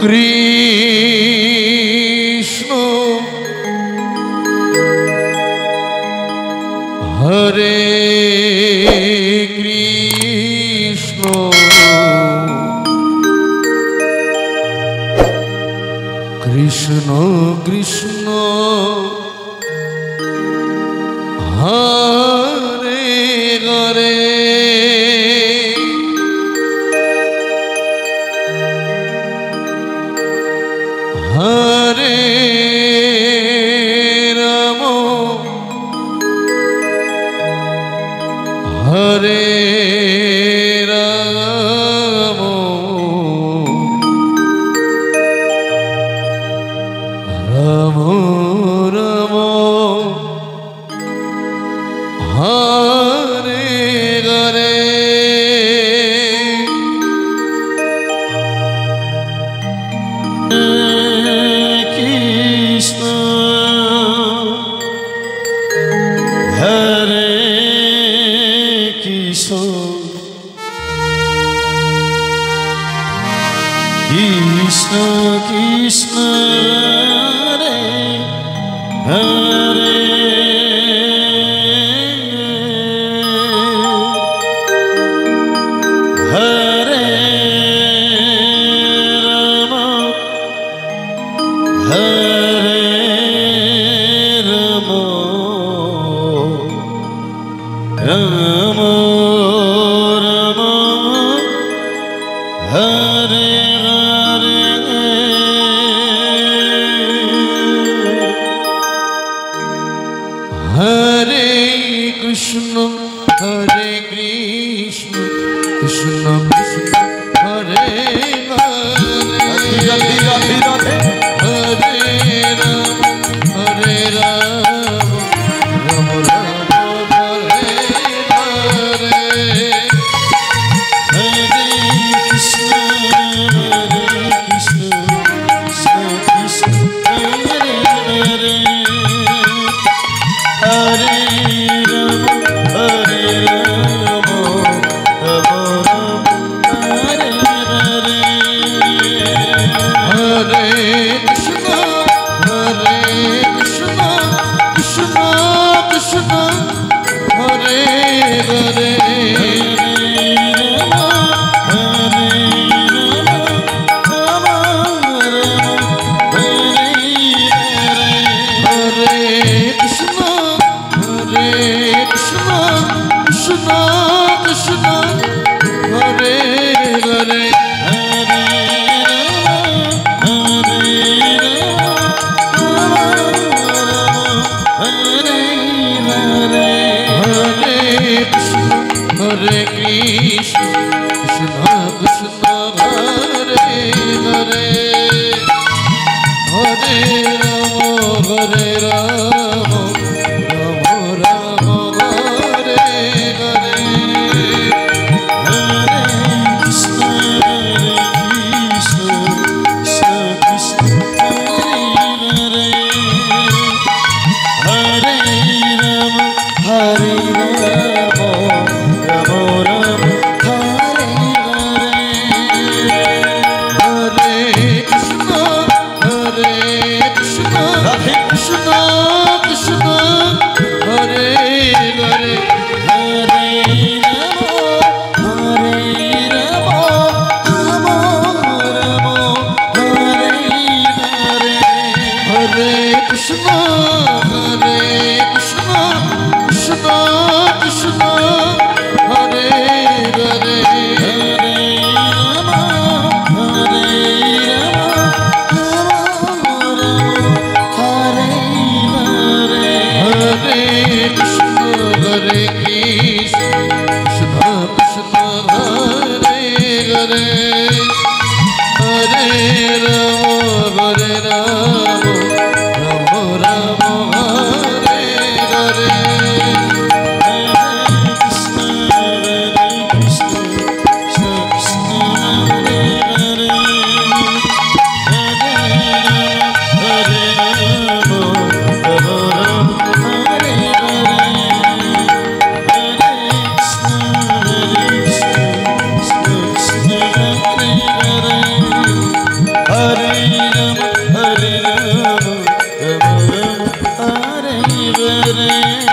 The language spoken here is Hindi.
कृष्ण हरे कृष्ण कृष्ण कृष्ण हरे हरे हरे राम हरे राम राम राम हरे हरे कृष्ण कृष्ण हरे हरे हरे राम हरे राम राम राम हरे हरे कृष्ण कृष्ण कृष्ण हरे हरे हरे राम राम राम हरे हरे हरे कृष्ण कृष्ण कृष्ण हरे हरे हरे राम राम राम हरे हरे हरे कृष्ण कृष्ण कृष्ण हरे हरे हरे कृष्ण कृष्ण हरे हरे हरे राम राम राम हरे हरे हरे कृष्ण कृष्ण कृष्ण हरे हरे हरे राम हरे राम राम राम हरे हरे कृष्ण राधे कृष्ण कृष्ण हरे हरे हरे राम राम राम हरे हरे हरे कृष्ण कृष्ण Hare